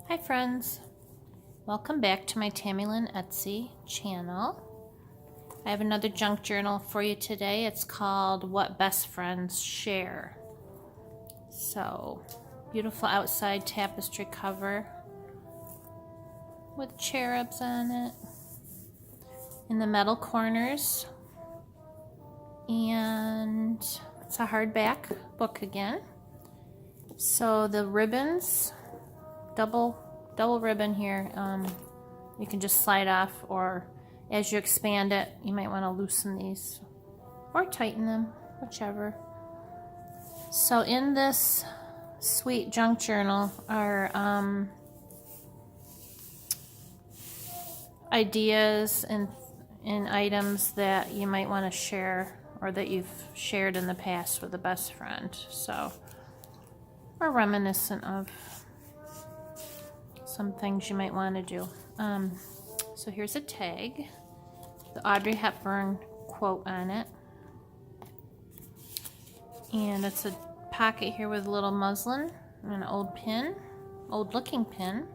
Hi friends, welcome back to my Tami Lyn Etsy channel. I have another junk journal for you today. It's called What Best Friends Share. So, beautiful outside tapestry cover with cherubs on it in the metal corners, and it's a hardback book again. So the ribbons, double ribbon here, you can just slide off, or as you expand it you might want to loosen these or tighten them, whichever. So in this sweet junk journal are ideas and items that you might want to share, or that you've shared in the past with a best friend, so or reminiscent of some things you might want to do. So here's a tag, the Audrey Hepburn quote on it, and it's a pocket here with a little muslin and an old pin, old looking pin,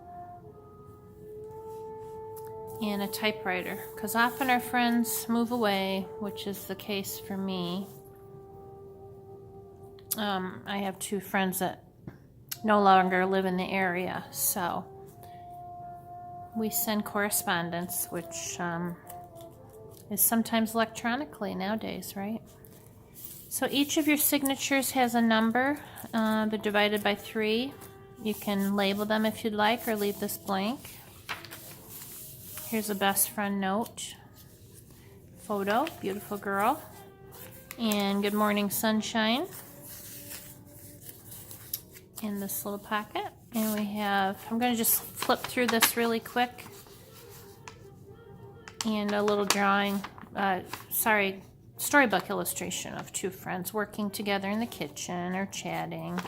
and a typewriter, because often our friends move away, which is the case for me. I have two friends that no longer live in the area, so we send correspondence, which is sometimes electronically nowadays, right? So each of your signatures has a number. They're divided by 3. You can label them if you'd like, or leave this blank. Here's a best friend note. Photo, beautiful girl. And good morning sunshine in this little pocket. And we have, I'm going to just flip through this really quick, and a little drawing, storybook illustration of 2 friends working together in the kitchen or chatting.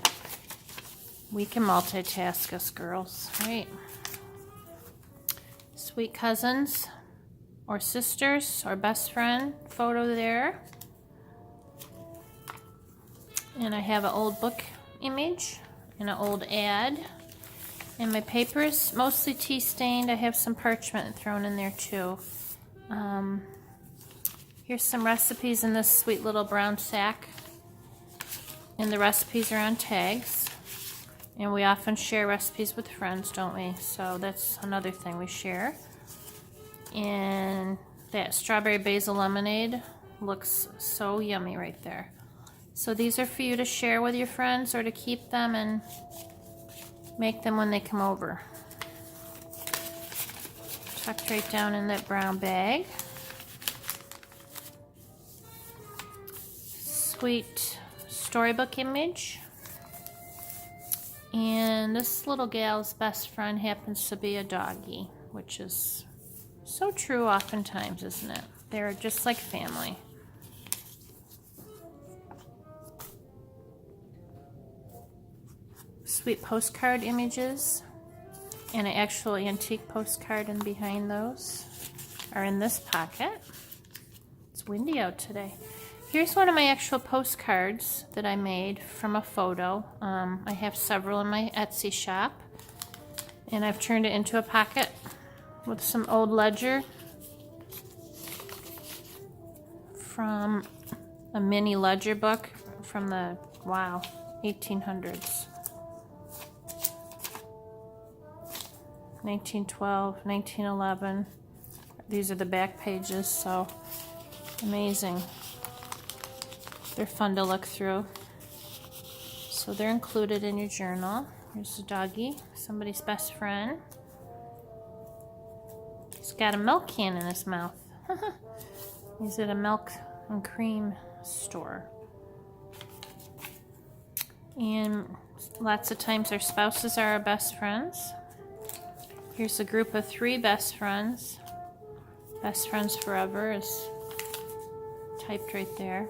We can multitask, us girls, right? Sweet cousins or sisters or best friend photo there. And I have an old book image and an old ad. And my paper's mostly tea stained. I have some parchment thrown in there too. Here's some recipes in this sweet little brown sack. And the recipes are on tags. And we often share recipes with friends, don't we? So that's another thing we share. And that strawberry basil lemonade looks so yummy right there. So these are for you to share with your friends, or to keep them and make them when they come over. Tucked right down in that brown bag. Sweet storybook image. And this little gal's best friend happens to be a doggy, which is so true oftentimes, isn't it? They're just like family. Sweet postcard images, and an actual antique postcard, and behind those are in this pocket. It's windy out today. Here's one of my actual postcards that I made from a photo. I have several in my Etsy shop, and I've turned it into a pocket with some old ledger from a mini ledger book from the, wow, 1800s. 1912, 1911. These are the back pages, so amazing. They're fun to look through. So they're included in your journal. Here's the doggy, somebody's best friend. He's got a milk can in his mouth. He's at a milk and cream store. And lots of times our spouses are our best friends. Here's a group of 3 best friends. Best friends forever is typed right there.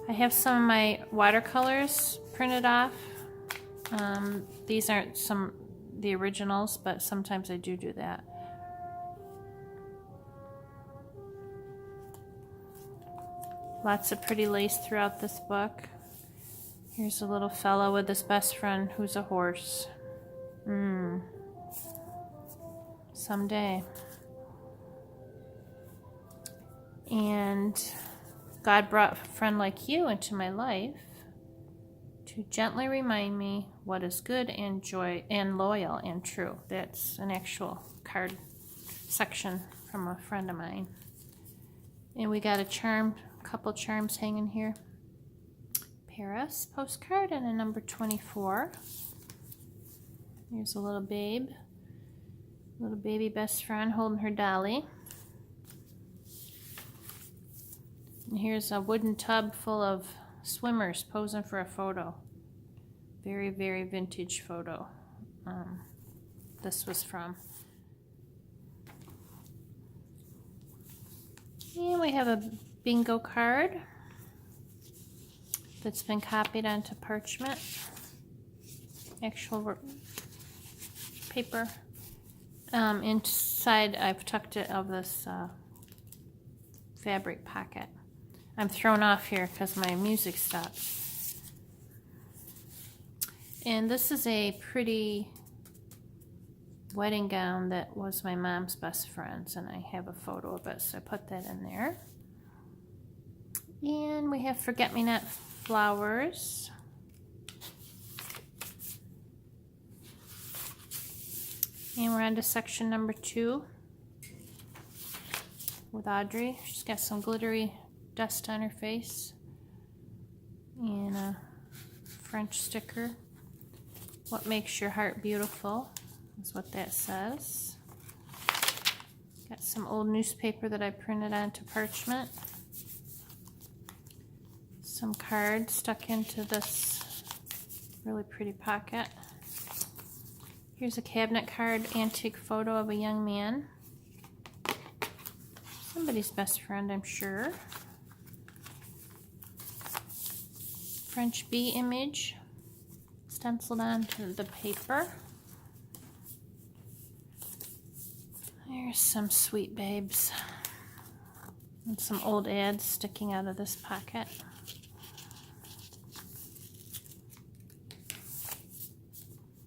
I have some of my watercolors printed off. These aren't the originals, but sometimes I do that. Lots of pretty lace throughout this book. Here's a little fellow with his best friend who's a horse. someday. And God brought a friend like you into my life to gently remind me what is good and joy and loyal and true. That's an actual card section from a friend of mine. And we got a couple charms hanging here. Paris postcard and a number 24. Here's a little baby best friend holding her dolly. And here's a wooden tub full of swimmers posing for a photo. Very, very vintage photo. This was from. And we have a bingo card that's been copied onto parchment. Actual paper. Inside, I've tucked it of this fabric pocket. I'm thrown off here because my music stopped. And this is a pretty wedding gown that was my mom's best friend's, and I have a photo of it, so I put that in there. And we have forget-me-not flowers. And we're on to section number 2 with Audrey. She's got some glittery dust on her face and a French sticker. What makes your heart beautiful is what that says. Got some old newspaper that I printed onto parchment. Some cards stuck into this really pretty pocket. Here's a cabinet card antique photo of a young man. Somebody's best friend, I'm sure. French bee image stenciled onto the paper. There's some sweet babes. And some old ads sticking out of this pocket.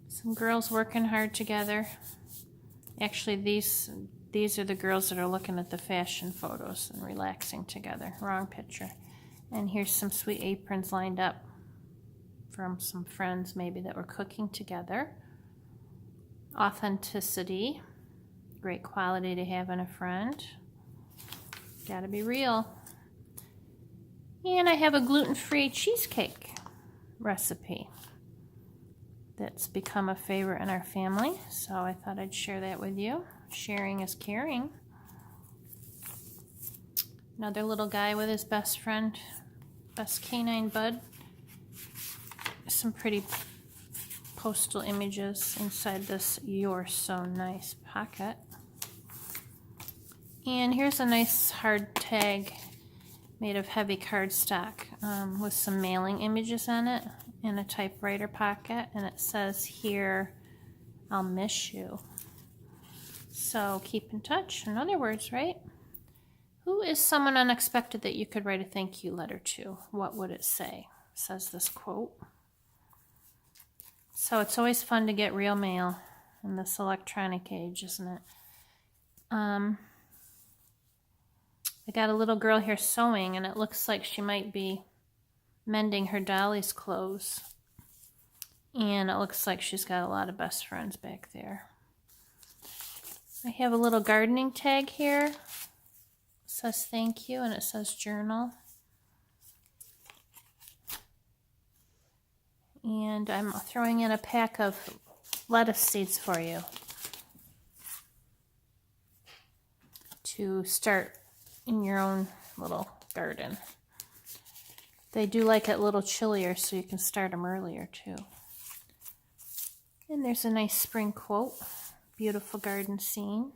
Some girls working hard together. Actually, these are the girls that are looking at the fashion photos and relaxing together. Wrong picture. And here's some sweet aprons lined up from some friends maybe that were cooking together. Authenticity. Great quality to have in a friend. Gotta be real. And I have a gluten-free cheesecake recipe that's become a favorite in our family, so I thought I'd share that with you. Sharing is caring. Another little guy with his best friend, best canine bud. Some pretty postal images inside this "You're So Nice" pocket. And here's a nice hard tag made of heavy cardstock with some mailing images on it in a typewriter pocket, and it says here, "I'll miss you." So keep in touch, in other words, right? Who is someone unexpected that you could write a thank you letter to? What would it say? Says this quote. So it's always fun to get real mail in this electronic age, isn't it? I got a little girl here sewing, and it looks like she might be mending her dolly's clothes. And it looks like she's got a lot of best friends back there. I have a little gardening tag here. It says thank you, and it says journal. And I'm throwing in a pack of lettuce seeds for you to start in your own little garden. They do like it a little chillier, so you can start them earlier too. And there's a nice spring quote. Beautiful garden scene.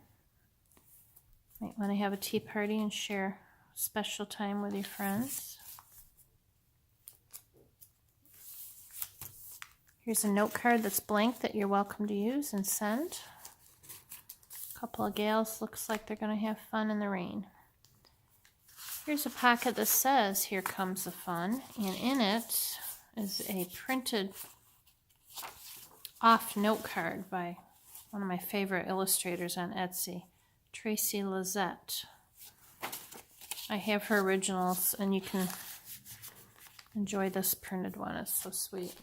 Might want to have a tea party and share special time with your friends. Here's a note card that's blank that you're welcome to use and send. A couple of gals looks like they're going to have fun in the rain. Here's a pocket that says, "Here comes the fun," and in it is a printed off note card by one of my favorite illustrators on Etsy, Tracy Lizette. I have her originals, and you can enjoy this printed one. It's so sweet.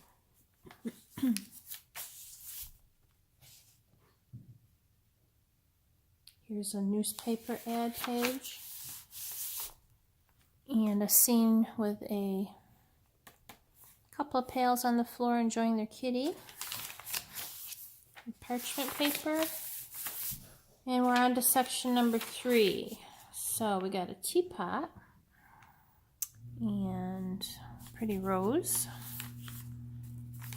Here's a newspaper ad page and a scene with a couple of pals on the floor enjoying their kitty. Parchment paper. And we're on to section number 3. So we got a teapot and pretty rose.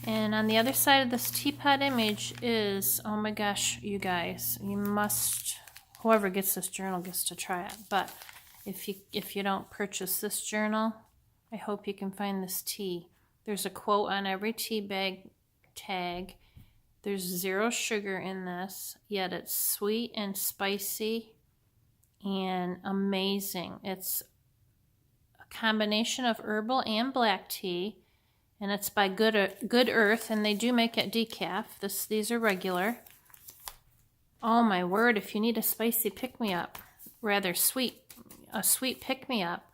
And on the other side of this teapot image is, oh my gosh, you guys, you must, whoever gets this journal gets to try it. But if you don't purchase this journal, I hope you can find this tea. There's a quote on every tea bag tag. There's 0 sugar in this, yet it's sweet and spicy and amazing. It's a combination of herbal and black tea, and it's by Good Earth, and they do make it decaf. These are regular. Oh my word, if you need a spicy pick-me-up, rather sweet, a sweet pick-me-up,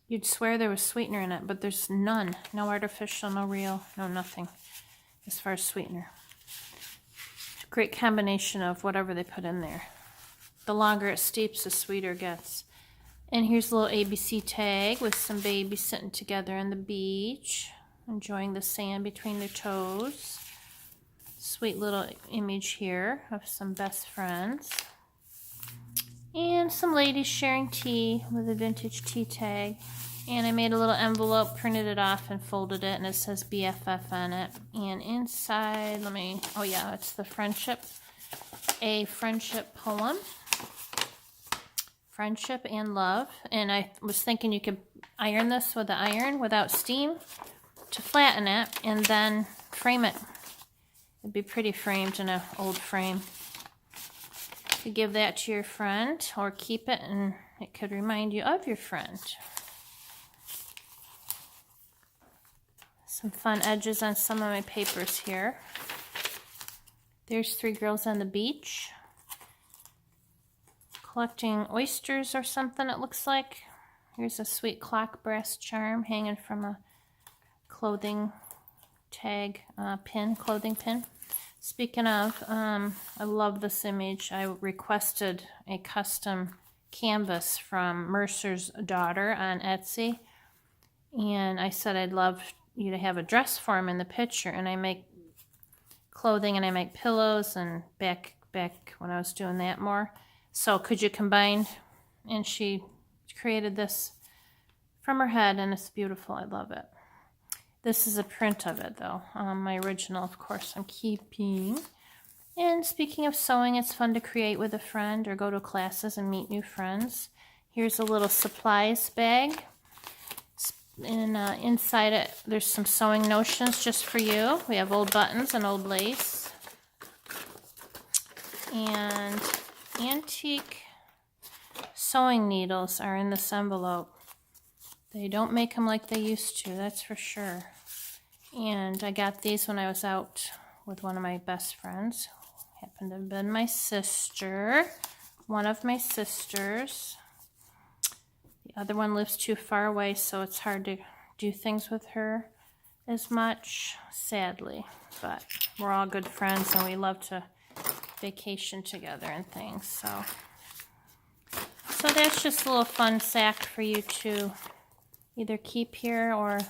you'd swear there was sweetener in it, but there's none. No artificial, no real, no nothing as far as sweetener. Great combination of whatever they put in there. The longer it steeps, the sweeter it gets. And here's a little ABC tag with some babies sitting together on the beach, enjoying the sand between their toes. Sweet little image here of some best friends. And some ladies sharing tea with a vintage tea tag. And I made a little envelope, printed it off, and folded it, and it says BFF on it. And inside, oh yeah, it's the a friendship poem. Friendship and love. And I was thinking you could iron this with the iron without steam to flatten it, and then frame it. It'd be pretty framed in an old frame. You could give that to your friend, or keep it, and it could remind you of your friend. Some fun edges on some of my papers here. There's 3 girls on the beach collecting oysters or something, it looks like. Here's a sweet clock brass charm hanging from a clothing tag clothing pin. Speaking of, I love this image. I requested a custom canvas from Mercer's daughter on Etsy, and I said I'd love you to have a dress for him in the picture, and I make clothing and I make pillows, and back when I was doing that more. So could you combine? And she created this from her head, and it's beautiful. I love it. This is a print of it though. My original, of course, I'm keeping. And speaking of sewing, it's fun to create with a friend or go to classes and meet new friends. Here's a little supplies bag. And inside it, there's some sewing notions just for you. We have old buttons and old lace. And antique sewing needles are in this envelope. They don't make them like they used to, that's for sure. And I got these when I was out with one of my best friends. Happened to have been my sister. One of my sisters. The other one lives too far away, so it's hard to do things with her as much, sadly. But we're all good friends, and we love to vacation together and things. So that's just a little fun sack for you to either keep here or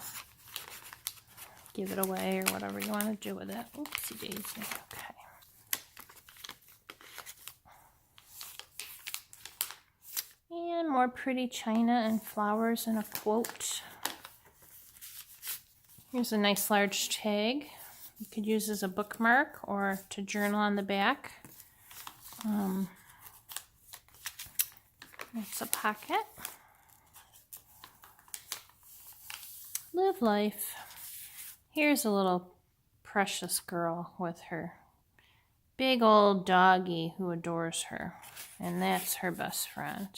give it away or whatever you want to do with it. Oopsie daisy. Okay. And more pretty china and flowers and a quote. Here's a nice large tag. You could use as a bookmark or to journal on the back. It's a pocket. Live life. Here's a little precious girl with her big old doggy who adores her. And that's her best friend.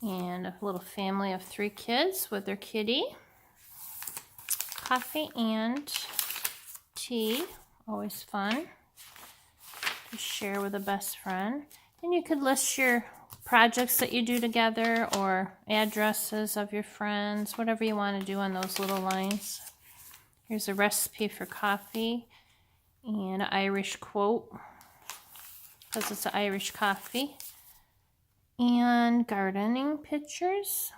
And a little family of 3 kids with their kitty. Coffee and tea, always fun. to share with a best friend. And you could list your projects that you do together or addresses of your friends, whatever you want to do on those little lines. Here's a recipe for coffee and an Irish quote, because it's an Irish coffee, and gardening pictures.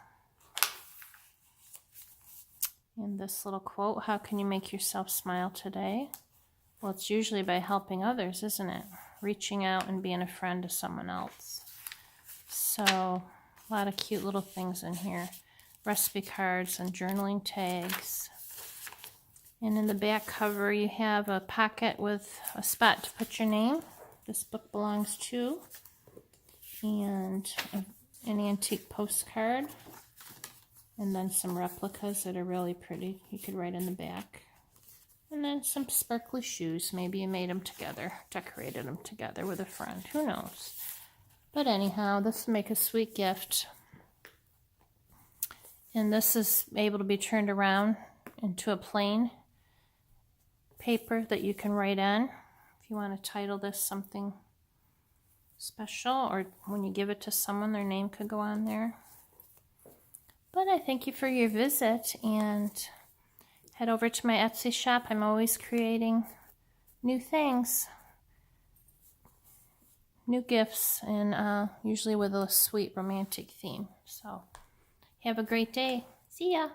And this little quote, how can you make yourself smile today? Well, it's usually by helping others, isn't it? Reaching out and being a friend to someone else. So, a lot of cute little things in here. Recipe cards and journaling tags. And in the back cover, you have a pocket with a spot to put your name. This book belongs to. And an antique postcard. And then some replicas that are really pretty. You could write in the back. And then some sparkly shoes. Maybe you made them together, decorated them together with a friend. Who knows? But anyhow, this will make a sweet gift. And this is able to be turned around into a plain paper that you can write on. If you want to title this something special, or when you give it to someone, their name could go on there. But I thank you for your visit, and head over to my Etsy shop. I'm always creating new things, new gifts, and usually with a sweet romantic theme. So have a great day. See ya.